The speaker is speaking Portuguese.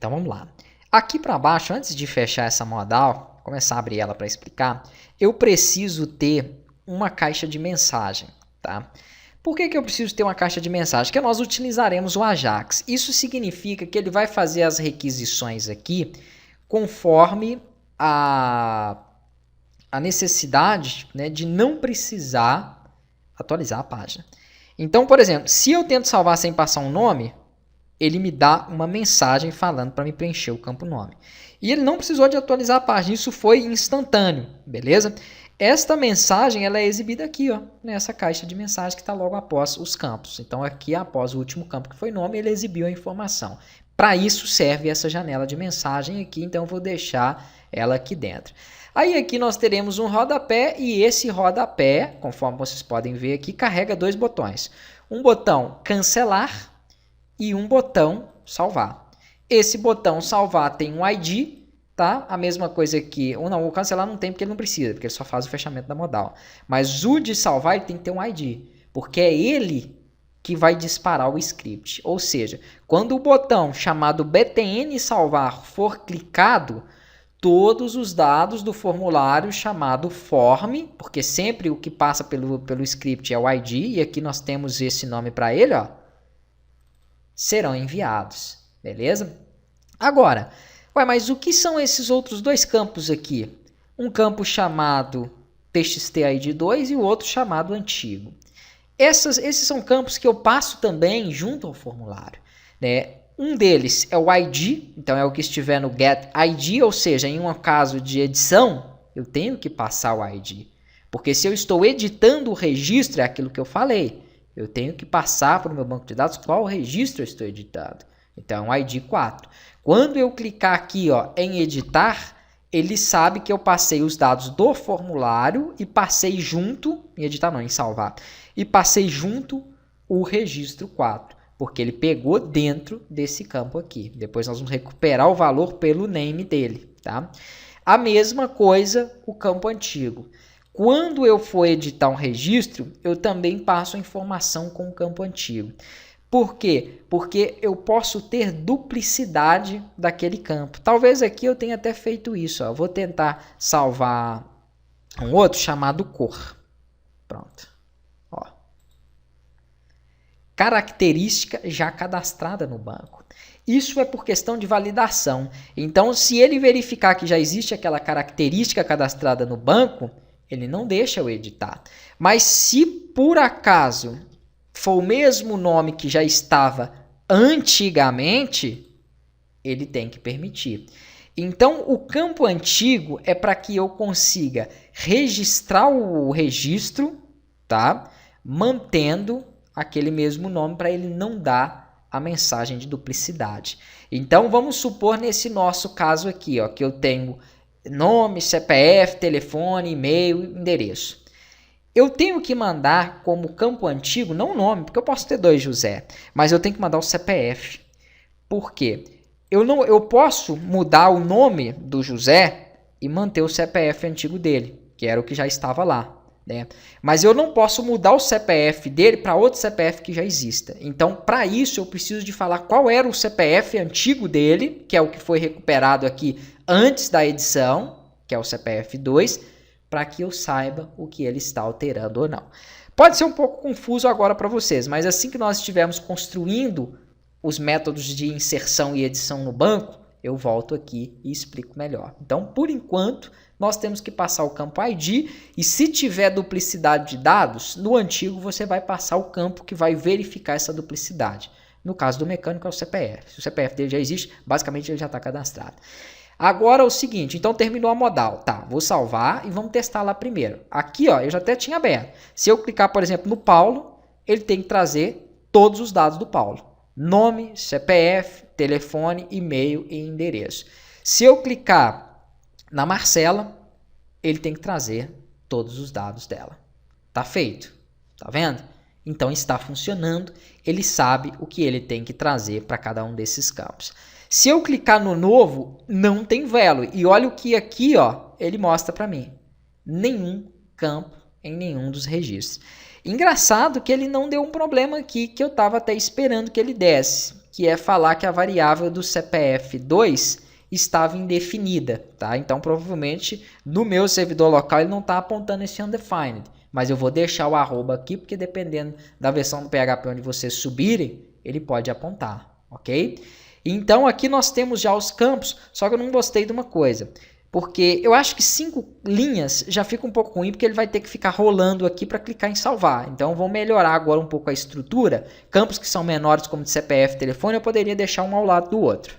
Então vamos lá. Aqui para baixo, antes de fechar essa modal, começar a abrir ela para explicar, eu preciso ter uma caixa de mensagem, tá? Por que eu preciso ter uma caixa de mensagem? Porque nós utilizaremos o Ajax. Isso significa que ele vai fazer as requisições aqui conforme a necessidade, né, de não precisar atualizar a página. Então, por exemplo, se eu tento salvar sem passar um nome, ele me dá uma mensagem falando para me preencher o campo nome. E ele não precisou de atualizar a página, isso foi instantâneo, beleza? Esta mensagem ela é exibida aqui, ó, nessa caixa de mensagem que está logo após os campos. Então, aqui após o último campo que foi nome, ele exibiu a informação. Para isso serve essa janela de mensagem aqui, então eu vou deixar ela aqui dentro. Aí aqui nós teremos um rodapé e esse rodapé, conforme vocês podem ver aqui, carrega dois botões. Um botão cancelar e um botão salvar. Esse botão salvar tem um ID, tá? A mesma coisa que... Não, o cancelar não tem porque ele não precisa, porque ele só faz o fechamento da modal. Mas o de salvar ele tem que ter um ID, porque é ele que vai disparar o script. Ou seja, quando o botão chamado btn salvar for clicado, todos os dados do formulário chamado form, porque sempre o que passa pelo script é o ID, e aqui nós temos esse nome para ele, ó, serão enviados, beleza? Agora, mas o que são esses outros dois campos aqui? Um campo chamado txtid2 e o outro chamado antigo. Esses são campos que eu passo também junto ao formulário, né? Um deles é o ID, então é o que estiver no get ID, ou seja, em um caso de edição, eu tenho que passar o ID. Porque se eu estou editando o registro, é aquilo que eu falei, eu tenho que passar para o meu banco de dados qual registro eu estou editando. Então, o ID 4. Quando eu clicar aqui, ó, em editar, ele sabe que eu passei os dados do formulário e passei junto, em editar não, em salvar, e passei junto o registro 4. Porque ele pegou dentro desse campo aqui. Depois nós vamos recuperar o valor pelo name dele, tá? A mesma coisa o campo antigo. Quando eu for editar um registro, eu também passo a informação com o campo antigo. Por quê? Porque eu posso ter duplicidade daquele campo. Talvez aqui eu tenha até feito isso. Ó. Eu vou tentar salvar um outro chamado cor. Pronto. Ó. Característica já cadastrada no banco. Isso é por questão de validação. Então, se ele verificar que já existe aquela característica cadastrada no banco, ele não deixa eu editar. Mas se por acaso for o mesmo nome que já estava antigamente, ele tem que permitir. Então, o campo antigo é para que eu consiga registrar o registro, tá? Mantendo aquele mesmo nome para ele não dar a mensagem de duplicidade. Então, vamos supor nesse nosso caso aqui, ó, que eu tenho nome, CPF, telefone, e-mail, endereço. Eu tenho que mandar como campo antigo, não o nome, porque eu posso ter dois José, mas eu tenho que mandar o CPF. Por quê? Eu posso mudar o nome do José e manter o CPF antigo dele, que era o que já estava lá. Né? Mas eu não posso mudar o CPF dele para outro CPF que já exista. Então, para isso, eu preciso de falar qual era o CPF antigo dele, que é o que foi recuperado aqui antes da edição, que é o CPF 2, para que eu saiba o que ele está alterando ou não. Pode ser um pouco confuso agora para vocês, mas assim que nós estivermos construindo os métodos de inserção e edição no banco, eu volto aqui e explico melhor. Então, por enquanto, nós temos que passar o campo ID e se tiver duplicidade de dados, no antigo você vai passar o campo que vai verificar essa duplicidade. No caso do mecânico é o CPF. Se o CPF dele já existe, basicamente ele já está cadastrado. Agora é o seguinte, então terminou a modal. Tá, vou salvar e vamos testar lá primeiro. Aqui, ó, eu já até tinha aberto. Se eu clicar, por exemplo, no Paulo, ele tem que trazer todos os dados do Paulo. Nome, CPF, telefone, e-mail e endereço. Se eu clicar na Marcela, ele tem que trazer todos os dados dela. Tá feito? Tá vendo? Então está funcionando, ele sabe o que ele tem que trazer para cada um desses campos. Se eu clicar no novo, não tem value. E olha o que aqui, ó, ele mostra para mim. Nenhum campo em nenhum dos registros. Engraçado que ele não deu um problema aqui que eu estava até esperando que ele desse, que é falar que a variável do CPF2 estava indefinida, tá? Então provavelmente no meu servidor local ele não está apontando esse undefined, mas eu vou deixar o arroba aqui porque dependendo da versão do PHP onde vocês subirem, ele pode apontar, ok? Então aqui nós temos já os campos, só que eu não gostei de uma coisa. Porque eu acho que 5 linhas já fica um pouco ruim, porque ele vai ter que ficar rolando aqui para clicar em salvar. Então vou melhorar agora um pouco a estrutura. Campos que são menores, como de CPF e telefone, eu poderia deixar um ao lado do outro.